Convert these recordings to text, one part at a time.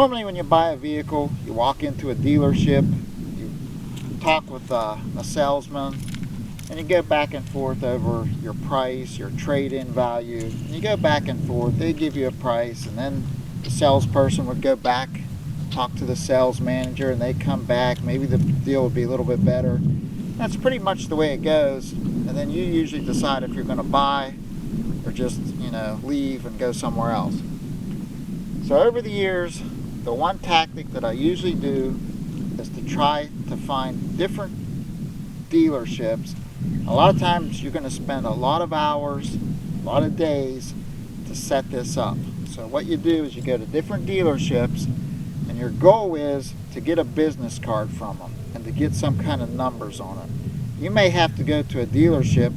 Normally when you buy a vehicle, you walk into a dealership, you talk with a salesman, and you go back and forth over your price, your trade-in value. And you go back and forth, they give you a price, and then the salesperson would go back, talk to the sales manager, and they come back, maybe the deal would be a little bit better. That's pretty much the way it goes, and then you usually decide if you're going to buy or just, leave and go somewhere else. So over the years, the one tactic that I usually do is to try to find different dealerships. A lot of times you're going to spend a lot of hours, a lot of days to set this up. So what you do is you go to different dealerships, and your goal is to get a business card from them and to get some kind of numbers on it. You may have to go to a dealership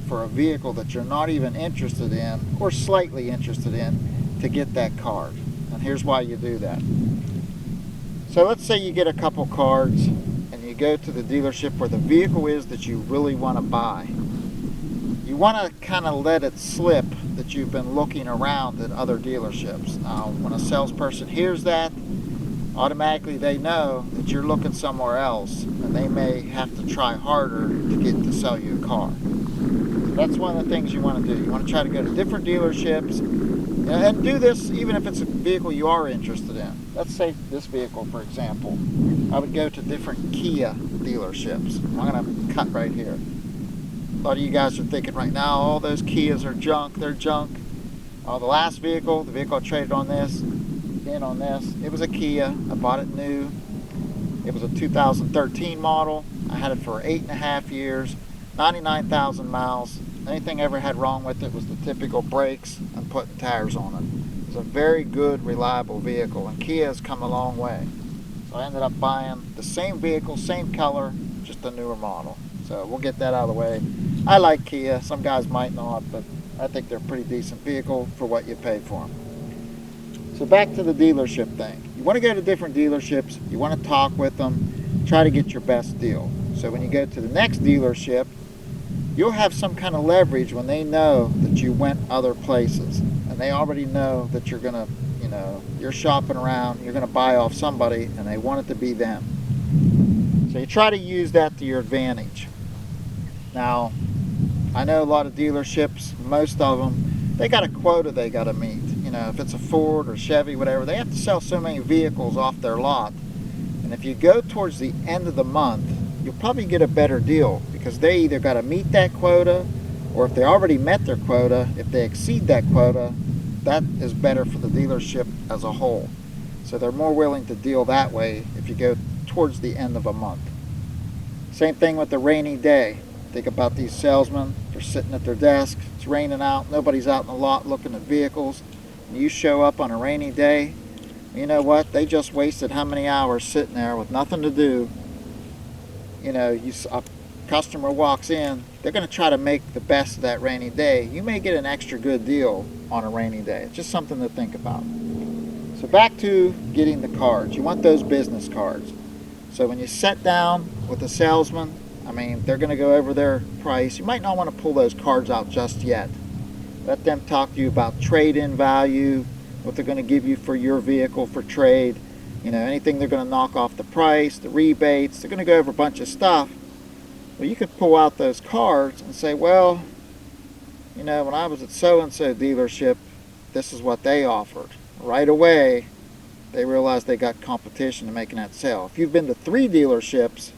for a vehicle that you're not even interested in or slightly interested in to get that card. And here's why you do that. So let's say you get a couple cards and you go to the dealership where the vehicle is that you really want to buy. You want to kind of let it slip that you've been looking around at other dealerships. Now, when a salesperson hears that, automatically they know that you're looking somewhere else, and they may have to try harder to get to sell you a car. So that's one of the things you want to do. You want to try to go to different dealerships, and do this even if it's a vehicle you are interested in. Let's say this vehicle, for example. I would go to different Kia dealerships. I'm going to cut right here. A lot of you guys are thinking right now, all those Kias are junk, they're junk. The last vehicle, the vehicle I traded on this, it was a Kia. I bought it new. It was a 2013 model. I had it for 8.5 years, 99,000 miles. Anything I ever had wrong with it was the typical brakes and putting tires on it. It was a very good, reliable vehicle, and Kia has come a long way. So I ended up buying the same vehicle, same color, just a newer model. So we'll get that out of the way. I like Kia. Some guys might not, but I think they're a pretty decent vehicle for what you pay for them. So back to the dealership thing. You want to go to different dealerships. You want to talk with them. Try to get your best deal. So when you go to the next dealership, you'll have some kind of leverage when they know that you went other places. And they already know that you're going to, you're shopping around, you're going to buy off somebody, and they want it to be them. So you try to use that to your advantage. Now, I know a lot of dealerships, most of them, they got a quota they got to meet. If it's a Ford or Chevy, whatever, they have to sell so many vehicles off their lot. And if you go towards the end of the month, you'll probably get a better deal because they either got to meet that quota, or if they already met their quota, if they exceed that quota, that is better for the dealership as a whole. So they're more willing to deal that way if you go towards the end of a month. Same thing with the rainy day. Think about these salesmen. They're sitting at their desk. It's raining out. Nobody's out in the lot looking at vehicles. You show up on a rainy day. You know what? They just wasted how many hours sitting there with nothing to do. A customer walks in. They're going to try to make the best of that rainy day. You may get an extra good deal on a rainy day. It's just something to think about. So back to getting the cards. You want those business cards. So when you sit down with a salesman, they're going to go over their price. You might not want to pull those cards out just yet. Let them talk to you about trade-in value, what they're going to give you for your vehicle for trade, anything they're going to knock off the price, the rebates. They're going to go over a bunch of stuff. Well, you could pull out those cards and say, well, when I was at so-and-so dealership, this is what they offered. Right away, they realized they got competition to making that sale. If you've been to 3 dealerships,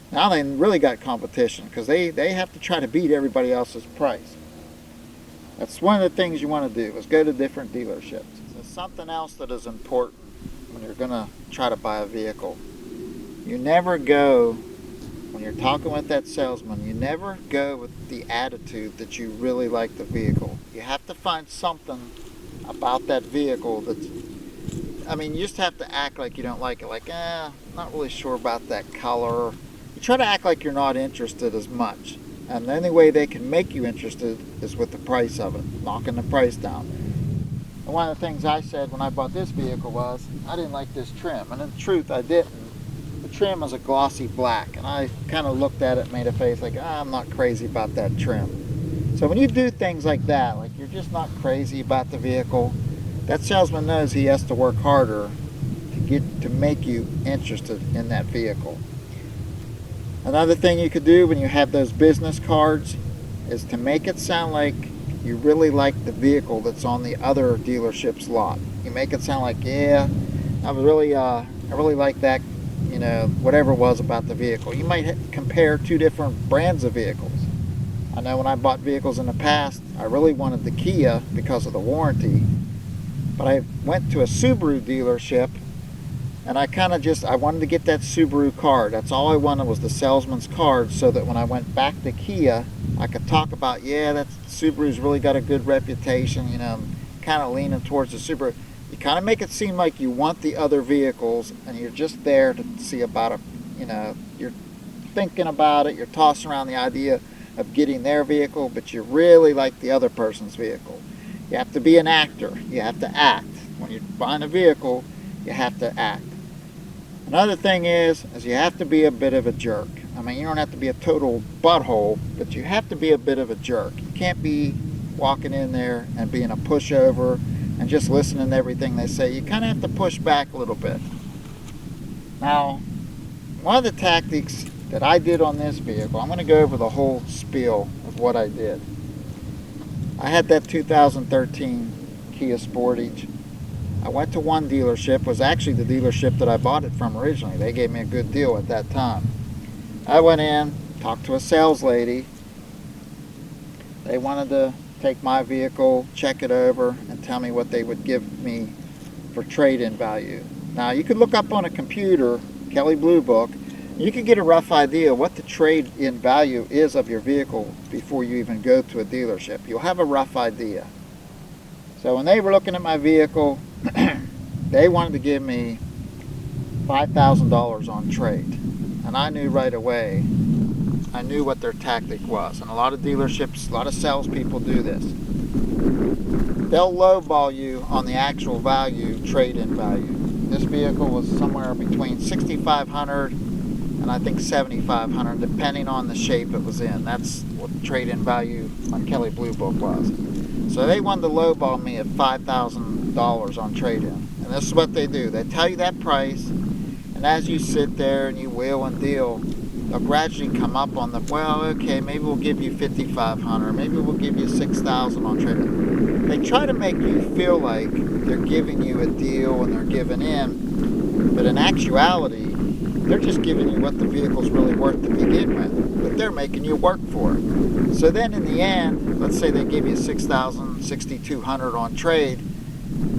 now they really got competition because they have to try to beat everybody else's price. That's one of the things you want to do, is go to different dealerships. So something else that is important when you're going to try to buy a vehicle. You never go, when you're talking with that salesman, you never go with the attitude that you really like the vehicle. You have to find something about that vehicle that's, you just have to act like you don't like it. Like, not really sure about that color. You try to act like you're not interested as much. And the only way they can make you interested is with the price of it, knocking the price down. And one of the things I said when I bought this vehicle was, I didn't like this trim. And in truth, I didn't. The trim was a glossy black. And I kind of looked at it, made a face like, I'm not crazy about that trim. So when you do things like that, like you're just not crazy about the vehicle, that salesman knows he has to work harder to make you interested in that vehicle. Another thing you could do when you have those business cards is to make it sound like you really like the vehicle that's on the other dealership's lot. You make it sound like, yeah, I really like that, you know, whatever it was about the vehicle. You might compare two different brands of vehicles. I know when I bought vehicles in the past, I really wanted the Kia because of the warranty, but I went to a Subaru dealership and I wanted to get that Subaru card. That's all I wanted, was the salesman's card, so that when I went back to Kia, I could talk about, yeah, that Subaru's really got a good reputation, you know, kind of leaning towards the Subaru. You kind of make it seem like you want the other vehicles and you're just there to see about it, you know, you're thinking about it, you're tossing around the idea of getting their vehicle, but you really like the other person's vehicle. You have to be an actor. You have to act. When you're buying a vehicle, you have to act. Another thing is you have to be a bit of a jerk. I mean, you don't have to be a total butthole, but you have to be a bit of a jerk. You can't be walking in there and being a pushover and just listening to everything they say. You kind of have to push back a little bit. Now, one of the tactics that I did on this vehicle, I'm going to go over the whole spiel of what I did. I had that 2013 Kia Sportage. I went to one dealership, was actually the dealership that I bought it from originally. They gave me a good deal at that time. I went in, talked to a sales lady. They wanted to take my vehicle, check it over, and tell me what they would give me for trade-in value. Now, you could look up on a computer, Kelley Blue Book, you can get a rough idea what the trade-in value is of your vehicle before you even go to a dealership. You'll have a rough idea. So when they were looking at my vehicle, they wanted to give me $5,000 on trade. And I knew right away, I knew what their tactic was. And a lot of dealerships, a lot of salespeople do this. They'll lowball you on the actual value, trade-in value. This vehicle was somewhere between $6,500 and I think $7,500, depending on the shape it was in. That's what the trade-in value on Kelley Blue Book was. So they wanted to lowball me at $5,000 on trade-in. And this is what they do. They tell you that price, and as you sit there and you wheel and deal, they'll gradually come up on the, well, okay, maybe we'll give you $5,500, maybe we'll give you $6,000 on trade-in. They try to make you feel like they're giving you a deal and they're giving in, but in actuality, they're just giving you what the vehicle's really worth to begin with, but they're making you work for it. So then in the end, let's say they give you $6,000, $6,200 on trade,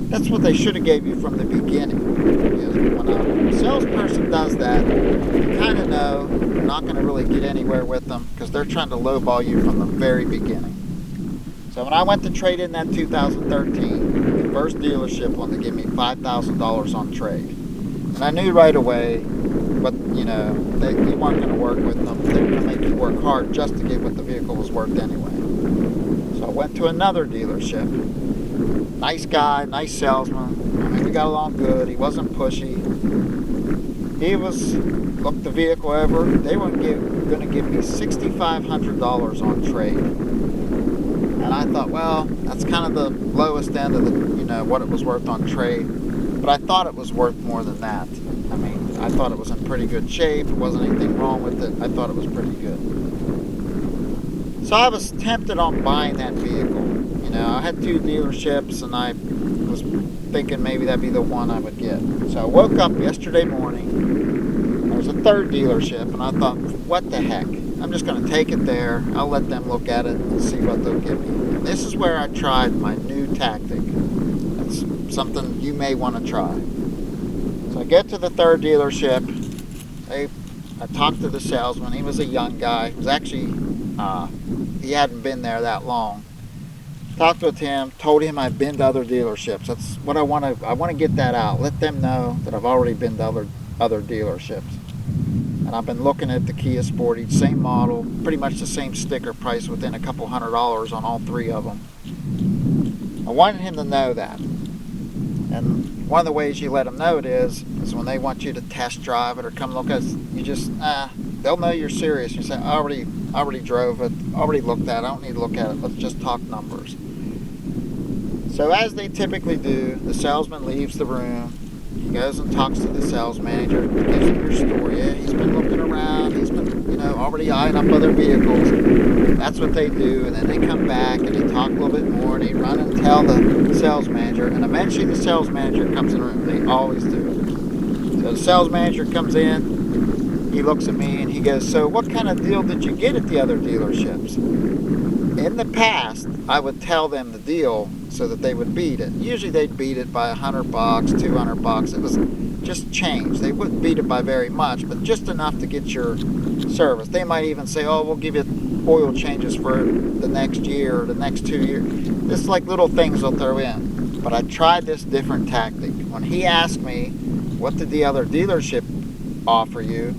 that's what they should have gave you from the beginning. Because when a salesperson does that, you kind of know you're not going to really get anywhere with them because they're trying to lowball you from the very beginning. So when I went to trade in that 2013, the first dealership wanted to give me $5,000 on trade. And I knew right away, but you know, you weren't going to work with them. They were going to make you work hard just to get what the vehicle was worth anyway. So I went to another dealership. Nice guy, nice salesman. I mean, we got along good. He wasn't pushy. He looked the vehicle over. They were going to give me $6,500 on trade. And I thought, well, that's kind of the lowest end of the, you know, what it was worth on trade. But I thought it was worth more than that. I mean, I thought it was in pretty good shape. There wasn't anything wrong with it. I thought it was pretty good. So I was tempted on buying that vehicle. You know, I had two dealerships and I was thinking maybe that'd be the one I would get. So I woke up yesterday morning, there was a third dealership, and I thought, what the heck? I'm just going to take it there. I'll let them look at it and see what they'll give me. And this is where I tried my new tactic. It's something you may want to try. So I get to the third dealership. I talked to the salesman. He was a young guy. He was actually, he hadn't been there that long. Talked with him, told him I've been to other dealerships. That's what I want to get that out. Let them know that I've already been to other dealerships. And I've been looking at the Kia Sportage, same model, pretty much the same sticker price within a couple $100 on all three of them. I wanted him to know that. And one of the ways you let them know it is when they want you to test drive it or come look at it, you just, they'll know you're serious. You say, I already drove it, already looked at it, I don't need to look at it, let's just talk numbers. So as they typically do, the salesman leaves the room, He goes and talks to the sales manager, gives him your story. Yeah, he's been looking around, he's been, already eyeing up other vehicles. That's what they do, and then they come back and they talk a little bit more, and they run and tell the sales manager, and eventually the sales manager comes in the room. They always do. So the sales manager comes in, he looks at me and he goes, so what kind of deal did you get at the other dealerships? In the past, I would tell them the deal so that they would beat it. Usually they'd beat it by $100, $200. It was just change. They wouldn't beat it by very much, but just enough to get your service. They might even say, oh, we'll give you oil changes for the next year or the next 2 years. It's like little things they'll throw in. But I tried this different tactic. When he asked me, what did the other dealership offer you?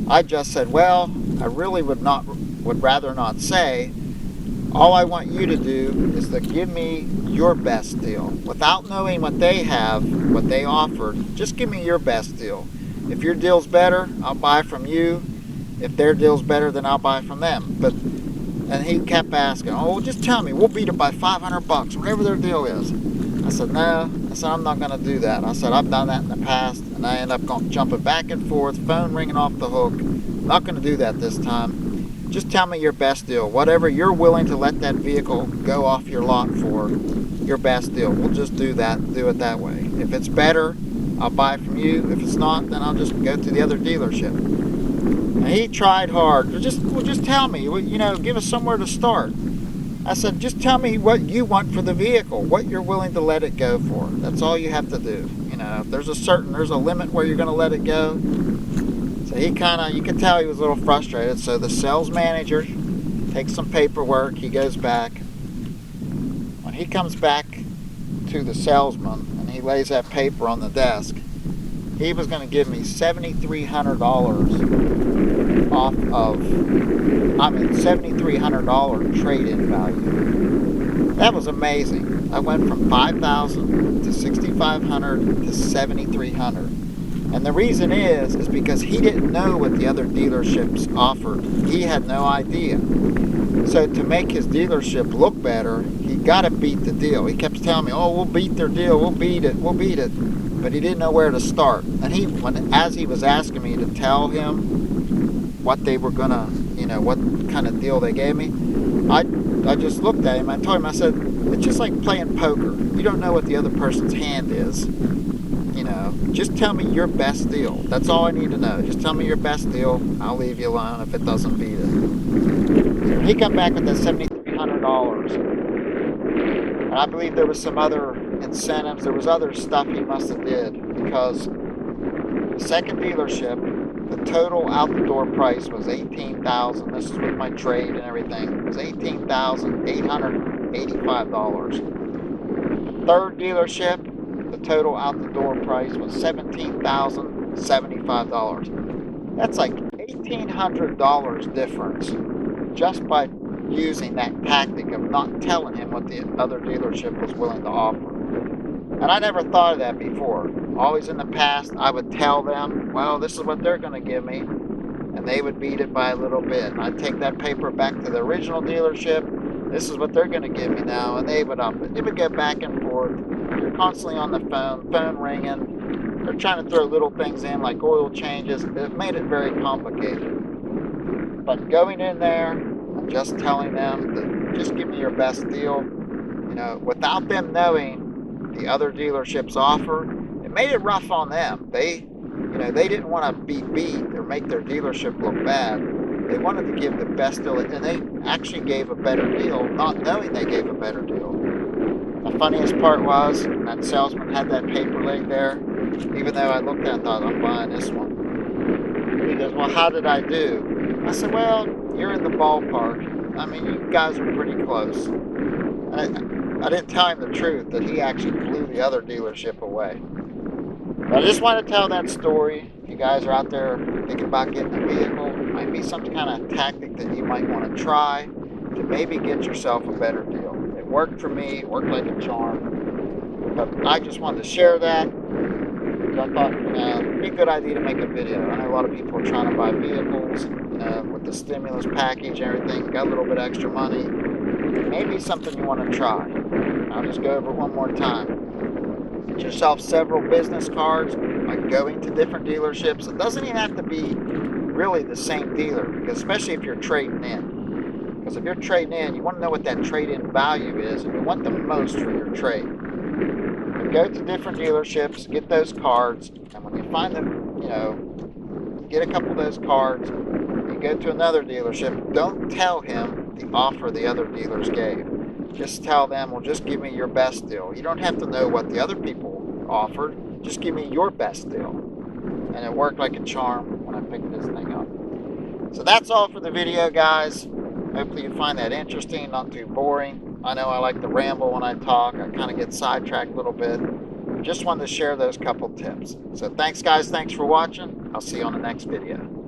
I just said, well, I really would rather not say. All I want you to do is to give me your best deal. Without knowing what they have, what they offered, just give me your best deal. If your deal's better, I'll buy from you. If their deal's better, then I'll buy from them. And he kept asking, oh, well, just tell me, we'll beat it by $500, whatever their deal is. I said, no. I said, I'm not going to do that. I said, I've done that in the past, and I end up jumping back and forth, phone ringing off the hook. I'm not going to do that this time. Just tell me your best deal. Whatever you're willing to let that vehicle go off your lot for, your best deal. We'll just do that, do it that way. If it's better, I'll buy from you. If it's not, then I'll just go to the other dealership. And he tried hard. Just tell me, give us somewhere to start. I said, just tell me what you want for the vehicle, what you're willing to let it go for. That's all you have to do. If there's a limit where you're going to let it go. So he you could tell he was a little frustrated. So the sales manager takes some paperwork. He goes back. When he comes back to the salesman and he lays that paper on the desk, he was going to give me $7,300 off of, $7,300 trade-in value. That was amazing. I went from $5,000 to $6,500 to $7,300. And the reason is because he didn't know what the other dealerships offered. He had no idea. So to make his dealership look better, he got to beat the deal. He kept telling me, oh, we'll beat their deal, we'll beat it. But he didn't know where to start. And as he was asking me to tell him what they were gonna, what kind of deal they gave me, I just looked at him. I told him, I said, it's just like playing poker. You don't know what the other person's hand is. Just tell me your best deal. That's all I need to know. Just tell me your best deal. I'll leave you alone if it doesn't beat it. So he come back with that $7,300. And I believe there was some other incentives. There was other stuff he must have did, because the second dealership, the total out the door price was $18,000. This is with my trade and everything. It was $18,885. The third dealership, the total out the door price was $17,075. That's like $1,800 difference just by using that tactic of not telling him what the other dealership was willing to offer. And I never thought of that before. Always in the past, I would tell them, well, this is what they're going to give me, and they would beat it by a little bit. And I'd take that paper back to the original dealership. This is what they're going to give me now, and they would up it. It would go back and forth. You're constantly on the phone ringing. They're trying to throw little things in like oil changes. It made it very complicated. But going in there and just telling them that just give me your best deal, without them knowing the other dealership's offer, it made it rough on them. They didn't want to be beat or make their dealership look bad. They wanted to give the best deal, and they actually gave a better deal, not knowing they gave a better deal. The funniest part was that salesman had that paper laid there, even though I looked at it and thought, I'm buying this one. He goes, well, how did I do? I said, well, you're in the ballpark. I mean, you guys are pretty close. I didn't tell him the truth, that he actually blew the other dealership away. But I just want to tell that story. If you guys are out there thinking about getting a vehicle, it might be some kind of tactic that you might want to try to maybe get yourself a better deal. It worked for me. It worked like a charm. But I just wanted to share that. I thought it'd be a good idea to make a video. I know a lot of people are trying to buy vehicles with the stimulus package and everything, got a little bit extra money. Maybe something you want to try. I'll just go over it one more time. Get yourself several business cards by going to different dealerships. It doesn't even have to be really the same dealer, because especially if you're trading in. Because if you're trading in, you want to know what that trade-in value is, and you want the most for your trade. But go to different dealerships, get those cards, and when you find them, get a couple of those cards, you go to another dealership, don't tell him the offer the other dealers gave. Just tell them, well, just give me your best deal. You don't have to know what the other people offered. Just give me your best deal. And it worked like a charm when I picked this thing up. So that's all for the video, guys. Hopefully you find that interesting, not too boring. I know I like to ramble when I talk. I kind of get sidetracked a little bit. Just wanted to share those couple tips. So thanks, guys. Thanks for watching. I'll see you on the next video.